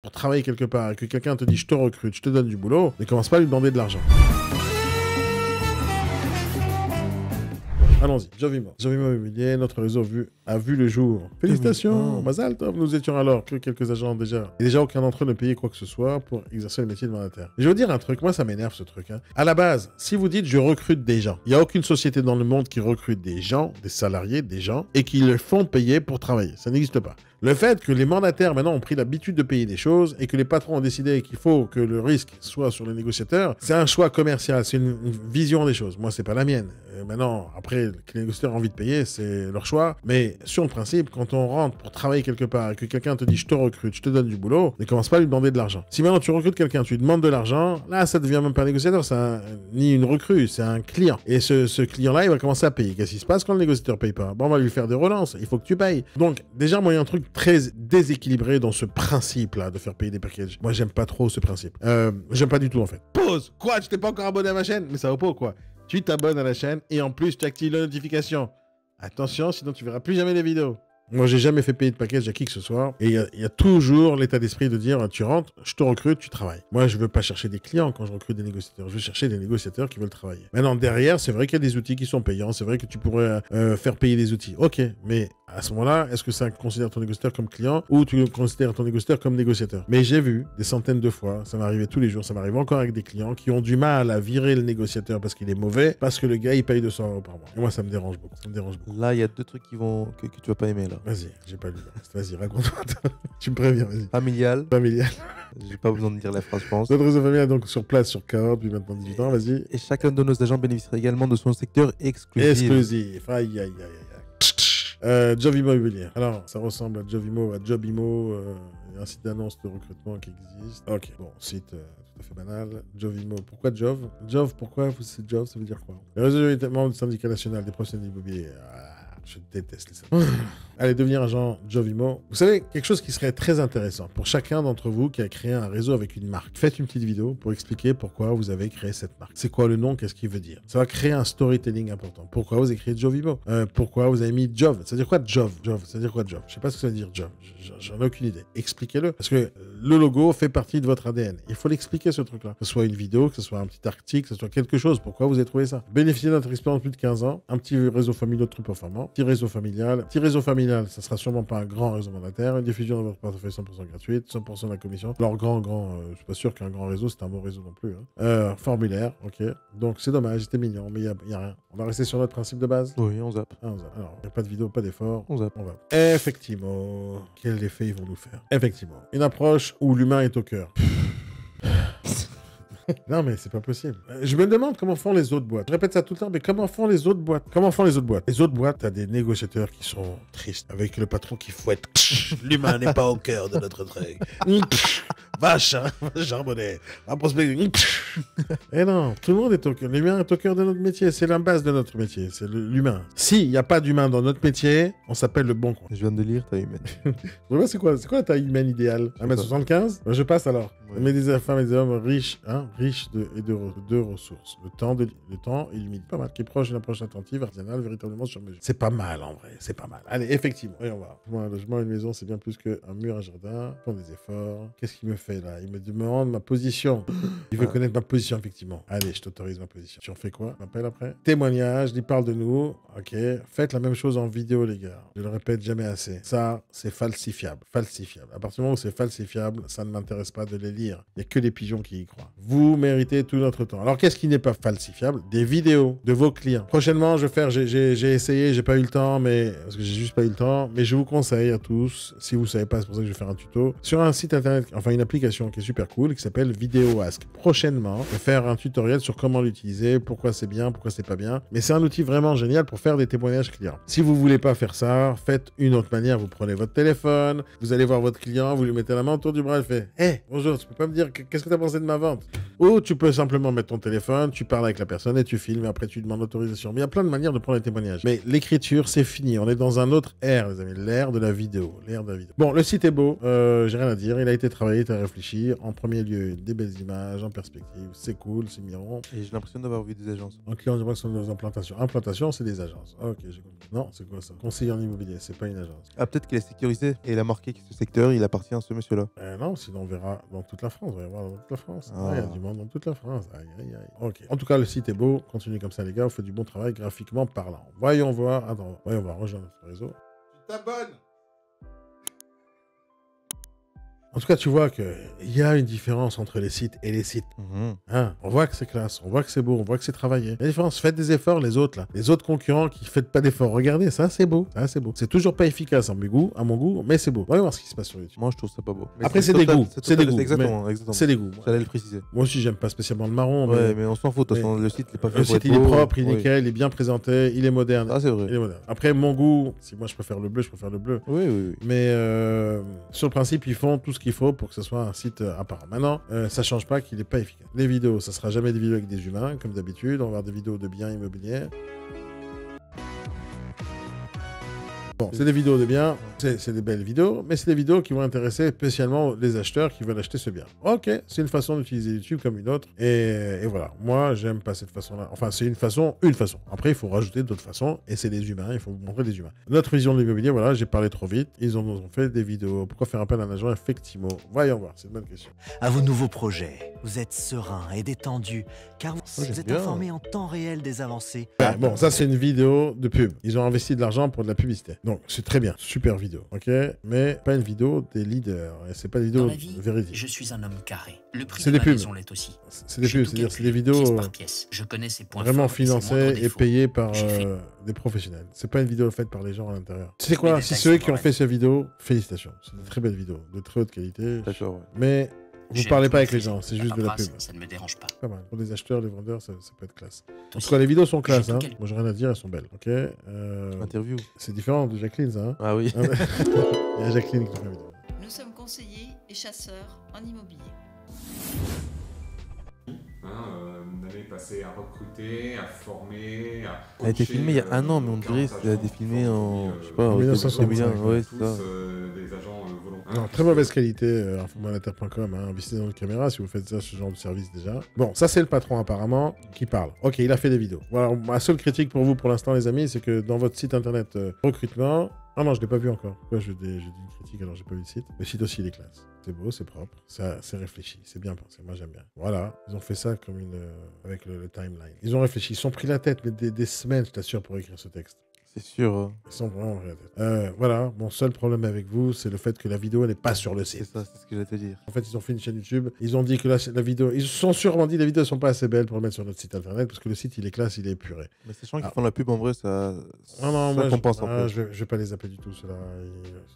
pour travailler quelque part et que quelqu'un te dit je te recrute, je te donne du boulot, ne commence pas à lui demander de l'argent. Allons-y, Jovimo. Jovimo Immobilier, notre réseau a vu le jour. Félicitations, Mazal Tov. Nous étions alors que quelques agents déjà. Et déjà, aucun d'entre eux ne payait quoi que ce soit pour exercer le métier de mandataire. Et je vais vous dire un truc, moi ça m'énerve ce truc. À la base, si vous dites je recrute des gens, il n'y a aucune société dans le monde qui recrute des gens, des salariés, des gens, et qui les font payer pour travailler. Ça n'existe pas. Le fait que les mandataires maintenant ont pris l'habitude de payer des choses et que les patrons ont décidé qu'il faut que le risque soit sur les négociateurs, c'est un choix commercial, c'est une vision des choses. Moi, c'est pas la mienne. Maintenant, après, que les négociateurs ont envie de payer, c'est leur choix. Mais sur le principe, quand on rentre pour travailler quelque part et que quelqu'un te dit je te recrute, je te donne du boulot, ne commence pas à lui demander de l'argent. Si maintenant tu recrutes quelqu'un, tu lui demandes de l'argent, là, ça devient même pas un négociateur, c'est ni une recrue, c'est un client. Et ce client-là, il va commencer à payer. Qu'est-ce qui se passe quand le négociateur paye pas? Bon, on va lui faire des relances. Il faut que tu payes. Donc, déjà, moi, il y a un truc très déséquilibré dans ce principe-là de faire payer des packages. Moi, j'aime pas trop ce principe. J'aime pas du tout, en fait. Pause! Quoi? Tu t'es pas encore abonné à ma chaîne? Mais ça va pas, quoi? Tu t'abonnes à la chaîne et en plus, tu actives la notification. Attention, sinon tu verras plus jamais les vidéos. Moi, j'ai jamais fait payer de package à qui que ce soit. Et il y a toujours l'état d'esprit de dire, tu rentres, je te recrute, tu travailles. Moi, je veux pas chercher des clients quand je recrute des négociateurs. Je veux chercher des négociateurs qui veulent travailler. Maintenant, derrière, c'est vrai qu'il y a des outils qui sont payants. C'est vrai que tu pourrais faire payer des outils. Ok, mais à ce moment-là, est-ce que ça considère ton négociateur comme client ou tu considères ton négociateur comme négociateur? Mais j'ai vu des centaines de fois, ça m'arrivait tous les jours, ça m'arrive encore avec des clients qui ont du mal à virer le négociateur parce qu'il est mauvais, parce que le gars, il paye 200 € par mois. Et moi, ça me dérange beaucoup. Ça me dérange beaucoup. Là, il y a deux trucs que tu vas pas aimer, là. Vas-y, j'ai pas lu. Vas-y, raconte-moi. Tu me préviens, vas-y. Familial. Familial. J'ai pas besoin de dire la phrase, je pense. Notre réseau familial est donc sur place sur Cahors depuis maintenant 18 ans, vas-y. Et chacun de nos agents bénéficiera également de son secteur exclusif. Exclusif. Aïe, aïe, aïe, aïe. Jovimo Immobilier. Alors, ça ressemble à Jovimo, à Jobimo, un site d'annonce de recrutement qui existe. Ok, bon, site tout à fait banal. Jovimo, pourquoi Jov? Jov, pourquoi c'est Jov? Ça veut dire quoi? Le réseau est membre du syndicat national des professionnels immobiliers. Je déteste les syndicats. Allez, devenir agent Jovimo. Vous savez, quelque chose qui serait très intéressant pour chacun d'entre vous qui a créé un réseau avec une marque. Faites une petite vidéo pour expliquer pourquoi vous avez créé cette marque. C'est quoi le nom? Qu'est-ce qu'il veut dire? Ça va créer un storytelling important. Pourquoi vous avez créé Jovimo? Pourquoi vous avez mis Jov? Ça veut dire quoi Jov? Jov, ça veut dire quoi Jov? Je sais pas ce que ça veut dire Jov. J'en ai aucune idée. Expliquez-le. Parce que le logo fait partie de votre ADN. Il faut l'expliquer, ce truc-là. Que ce soit une vidéo, que ce soit un petit article, que ce soit quelque chose. Pourquoi vous avez trouvé ça? Bénéficiez de notre expérience de plus de 15 ans. Un petit réseau familial très performant. Petit réseau familial. Petit réseau familial, ça sera sûrement pas un grand réseau mandataire. Une diffusion dans votre portefeuille 100% gratuite. 100% de la commission. Alors, je suis pas sûr qu'un grand réseau, c'est un bon réseau non plus. Formulaire, ok. Donc, c'est dommage, c'était mignon, mais il y a rien. On va rester sur notre principe de base? Oui, on zappe. On zappe. Alors, il n'y a pas de vidéo, pas d'effort. On zappe. On va. Effectivement. Quel effet ils vont nous faire? Effectivement. Une approche où l'humain est au cœur. Non, mais c'est pas possible. Je me demande comment font les autres boîtes. Je répète ça tout le temps, mais comment font les autres boîtes? Comment font les autres boîtes? Les autres boîtes, t'as des négociateurs qui sont tristes, avec le patron qui fouette. L'humain n'est pas au cœur de notre truc. Vache, hein, charbonnet. Un prospect. Et non, tout le monde est au cœur. L'humain est au cœur de notre métier. C'est la base de notre métier. C'est l'humain. S'il n'y a pas d'humain dans notre métier, on s'appelle le bon coin. Je viens de lire, taille humaine. C'est quoi la taille humaine idéale? 1m75? Je passe alors. Ouais. Mais des femmes et des hommes riches, riches de ressources. Le temps illimité. Pas mal. Qui est proche d'une approche attentive, artisanale, véritablement sur mesure. C'est pas mal en vrai. C'est pas mal. Allez, effectivement. Voyons voir. Moi, un logement, une maison, c'est bien plus qu'un mur, un jardin. Font des efforts. Qu'est-ce qu'il me fait là? Il me demande ma position. Il veut connaître ma position, effectivement. Allez, je t'autorise ma position. Tu en fais quoi? M'appelle après. Témoignage, il parle de nous. Ok. Faites la même chose en vidéo, les gars. Je le répète jamais assez. Ça, c'est falsifiable. Falsifiable. À partir du moment où c'est falsifiable, ça ne m'intéresse pas de les lire. Il n'y a que les pigeons qui y croient. Vous méritez tout notre temps. Alors, qu'est-ce qui n'est pas falsifiable? Des vidéos de vos clients. Prochainement, je vais faire, j'ai essayé, j'ai pas eu le temps, parce que j'ai juste pas eu le temps, mais je vous conseille à tous, si vous savez pas, c'est pour ça que je vais faire un tuto, sur un site internet, enfin une application qui est super cool, qui s'appelle Vidéo Ask. Prochainement, je vais faire un tutoriel sur comment l'utiliser, pourquoi c'est bien, pourquoi c'est pas bien, mais c'est un outil vraiment génial pour faire des témoignages clients. Si vous voulez pas faire ça, faites une autre manière, vous prenez votre téléphone, vous allez voir votre client, vous lui mettez la main autour du bras, il fait « Hey, bonjour, tu peux pas me dire qu'est-ce que tu as pensé de ma vente. Ou tu peux simplement mettre ton téléphone, tu parles avec la personne et tu filmes, et après tu demandes l'autorisation. Mais il y a plein de manières de prendre les témoignages. Mais l'écriture, c'est fini. On est dans un autre ère, les amis. L'ère de la vidéo. L'ère de la vidéo. Bon, le site est beau. J'ai rien à dire. Il a été travaillé, il a été réfléchi. En premier lieu, des belles images, en perspective. C'est cool, c'est mignon. Et j'ai l'impression d'avoir vu des agences. En client, je vois que ce sont des implantations. Implantation, c'est des agences. Ok, j'ai compris. Non, c'est quoi ça? Conseiller en immobilier, c'est pas une agence. Ah, peut-être qu'il est sécurisé et il a marqué que ce secteur, il appartient à ce monsieur-là. Non, sinon on verra dans toute la France. On va voir dans toute la France. Ah. Il y a du monde dans toute la France. Aïe, aïe, aïe. Ok. En tout cas, le site est beau. Continuez comme ça, les gars. Vous faites du bon travail graphiquement parlant. Voyons voir. Attends, voyons voir. Rejoins notre réseau. Tu t'abonnes. En tout cas, tu vois qu'il y a une différence entre les sites et les sites. Hein, on voit que c'est classe, on voit que c'est beau, on voit que c'est travaillé. La différence, faites des efforts, les autres, là. Les autres concurrents qui ne font pas d'efforts. Regardez, ça, c'est beau. Ça, c'est beau. C'est toujours pas efficace à mon goût, mais c'est beau. Voyons voir ce qui se passe sur YouTube. Moi, je trouve ça pas beau. Mais après, c'est des goûts. C'est des goûts. Exactement. C'est des goûts. J'allais le préciser. Moi aussi, j'aime pas spécialement le marron. Ouais, mais on s'en fout. De toute façon, le site, il est pas fait. Le site, il est propre, il est nickel, il est bien présenté, il est moderne. Ah, c'est vrai. Il est moderne. Après, mon goût, si moi je préfère le bleu, je préfère le bleu. Oui. Mais sur le principe, ils font tout ce qu'il faut pour que ce soit un site à part. Maintenant, ça change pas qu'il n'est pas efficace. Les vidéos, ça sera jamais des vidéos avec des humains, comme d'habitude. On va avoir des vidéos de biens immobiliers. Bon, c'est des vidéos de biens, c'est des belles vidéos, mais c'est des vidéos qui vont intéresser spécialement les acheteurs qui veulent acheter ce bien. Ok, c'est une façon d'utiliser YouTube comme une autre, et voilà. Moi, j'aime pas cette façon-là. Enfin, c'est une façon. Après, il faut rajouter d'autres façons, et c'est des humains, il faut vous montrer des humains. Notre vision de l'immobilier, voilà, j'ai parlé trop vite, ils nous ont fait des vidéos. Pourquoi faire appel à un agent? Effectivement, voyons voir, c'est une bonne question. À vos nouveaux projets, vous êtes serein et détendu, car vous êtes bien. informé en temps réel des avancées. Ouais, bon, ça, c'est une vidéo de pub. Ils ont investi de l'argent pour de la publicité. Donc, c'est très bien. Super vidéo, ok? Mais pas une vidéo des leaders. Et c'est pas une vidéo Dans la vie, véridique. je suis un homme carré. Le prix C'est de des ma pubs. maison l'est aussi. C'est des J'ai pubs, tout c'est-à-dire c'est calculé, des vidéos pièce par pièce. Je connais ses points vraiment forts et ses moindres financées et défauts. payées par J'ai fait. des professionnels. C'est pas une vidéo faite par les gens à l'intérieur. Tu sais Tous les quoi? Si détails ceux sont qui ont corrects. fait cette vidéo, félicitations. C'est une très belle vidéo, de très haute qualité. D'accord, ouais. Mais vous J'aime parlez tout pas avec les maîtriser. gens, c'est juste de la paperasse, pub. Ça ne me dérange pas. Pas mal. Pour les acheteurs, les vendeurs, ça peut être classe. En Aussi. tout cas, les vidéos sont classes. J'ai tout Hein. calculé. Moi, j'ai rien à dire, elles sont belles. Ok. Interview. C'est différent de Jacqueline, ça. Hein. Ah oui. Il y a Jacqueline qui fait la vidéo. Nous sommes conseillers et chasseurs en immobilier. Une année passée à recruter, à former, à Elle a été coacher, filmée il y a un an, mais on 40 dirait qu'elle a été agents filmée qui en. font Je sais pas, en au 1965, ouais, c'est tous ça. des agents volontaires. Non, très mauvaise qualité, informationalter.com, hein, investissez dans une caméra si vous faites ça, ce genre de service déjà. Bon, ça c'est le patron apparemment qui parle. Ok, il a fait des vidéos. Voilà, ma seule critique pour vous pour l'instant les amis, c'est que dans votre site internet recrutement... Ah non, je l'ai pas vu encore. Pourquoi j'ai dit une critique alors j'ai pas vu le site? Le site aussi il est classe. C'est beau, c'est propre, c'est réfléchi, c'est bien pensé, moi j'aime bien. Voilà, ils ont fait ça comme avec le timeline. Ils ont réfléchi, ils se sont pris la tête, mais des semaines je t'assure pour écrire ce texte. C'est sûr. Ils sont vraiment pris la tête. Voilà, mon seul problème avec vous, c'est le fait que la vidéo n'est pas sur le C'est site. ça, c'est ce que j'allais te dire. En fait, ils ont fait une chaîne YouTube. Ils ont dit que la vidéo. Ils se sont sûrement dit que les vidéos ne sont pas assez belles pour le mettre sur notre site internet parce que le site il est classe, il est épuré. Mais sachant qu'ils font la pub, en vrai, ça Non, ça moi, compense un peu. je vais pas les zapper du tout, ceux-là.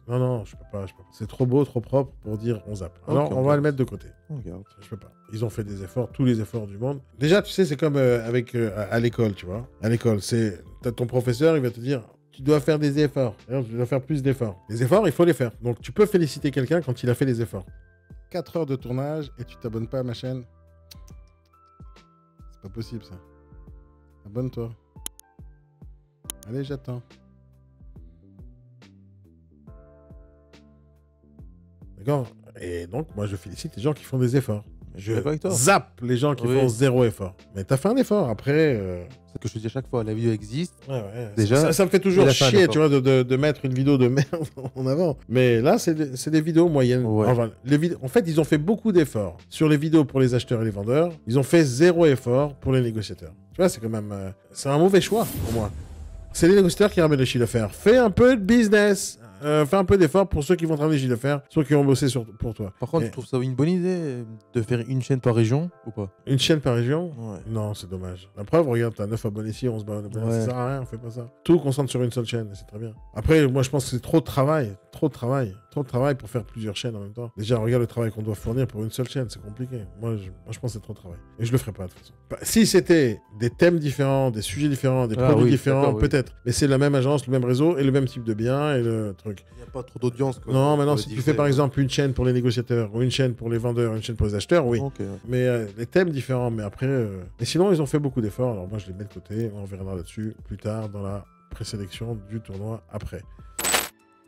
Non, je peux pas. C'est trop beau, trop propre pour dire on zappe. Alors, Ok, on va le mettre de côté. On regarde. Je peux pas. Ils ont fait des efforts, tous les efforts du monde. Déjà, tu sais, c'est comme à l'école, tu vois. À l'école, t'as ton professeur, il va te dire. Tu dois faire des efforts. Tu dois faire plus d'efforts. Les efforts, il faut les faire. Donc, tu peux féliciter quelqu'un quand il a fait les efforts. 4 heures de tournage et tu t'abonnes pas à ma chaîne. C'est pas possible, ça. Abonne-toi. Allez, j'attends. D'accord? Et donc, moi, je félicite les gens qui font des efforts. Je d'accord avec toi. zappe les gens qui Oui. font zéro effort. Mais t'as fait un effort. Après... C'est ce que je te dis à chaque fois, la vidéo existe. Ouais. Déjà, ça me fait toujours il a fait un chier, effort. tu vois, de mettre une vidéo de merde en avant. Mais là, c'est des vidéos moyennes. Ouais. Enfin, en fait, ils ont fait beaucoup d'efforts sur les vidéos pour les acheteurs et les vendeurs. Ils ont fait zéro effort pour les négociateurs. Tu vois, c'est quand même... c'est un mauvais choix pour moi. C'est les négociateurs qui ramènent le chiffre d'affaires. Fais un peu de business. Fais un peu d'effort pour ceux qui vont te ramener le chiffre d'affaires, ceux qui vont bosser pour toi. Par contre, Et tu trouves ça une bonne idée de faire une chaîne par région ou pas? une chaîne par région? Ouais. Non, c'est dommage. La preuve, regarde, t'as 9 abonnés ici, 11 abonnés. Ouais. Ça sert à rien, on fait pas ça. Tout concentre sur une seule chaîne, et c'est très bien. Après, moi, je pense que c'est trop de travail. Trop de travail pour faire plusieurs chaînes en même temps. Déjà, regarde le travail qu'on doit fournir pour une seule chaîne, c'est compliqué. Moi, je pense que c'est trop de travail. Et je le ferai pas, de toute façon. Si c'était des thèmes différents, des sujets différents, des produits oui, différents, d'accord, oui. peut-être. Mais c'est la même agence, le même réseau et le même type de bien et le truc. truc. Il n'y a pas trop d'audience. quoi. Non, maintenant, Pour si le tu fais diffuser, par ouais. exemple une chaîne pour les négociateurs, ou une chaîne pour les vendeurs, une chaîne pour les acheteurs, oui. Ok, ouais. Mais les thèmes différents, mais après... Mais sinon, ils ont fait beaucoup d'efforts, alors moi je les mets de côté, on reviendra là-dessus plus tard dans la présélection du tournoi après.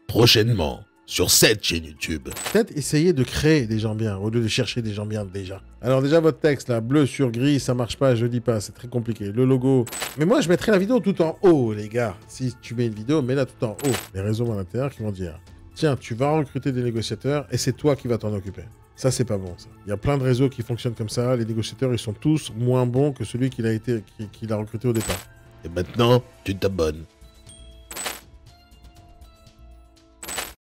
Prochainement, sur cette chaîne YouTube. Peut-être essayer de créer des gens bien, au lieu de chercher des gens bien déjà. Alors déjà, votre texte, là, bleu sur gris, ça marche pas, je dis pas, c'est très compliqué. Le logo... Mais moi, je mettrais la vidéo tout en haut, les gars. Si tu mets une vidéo, mets-la tout en haut. Les réseaux monétaires qui vont dire, tiens, tu vas recruter des négociateurs et c'est toi qui vas t'en occuper. Ça, c'est pas bon, ça. Il y a plein de réseaux qui fonctionnent comme ça. Les négociateurs, ils sont tous moins bons que celui qu'il a recruté au départ. Et maintenant, tu t'abonnes.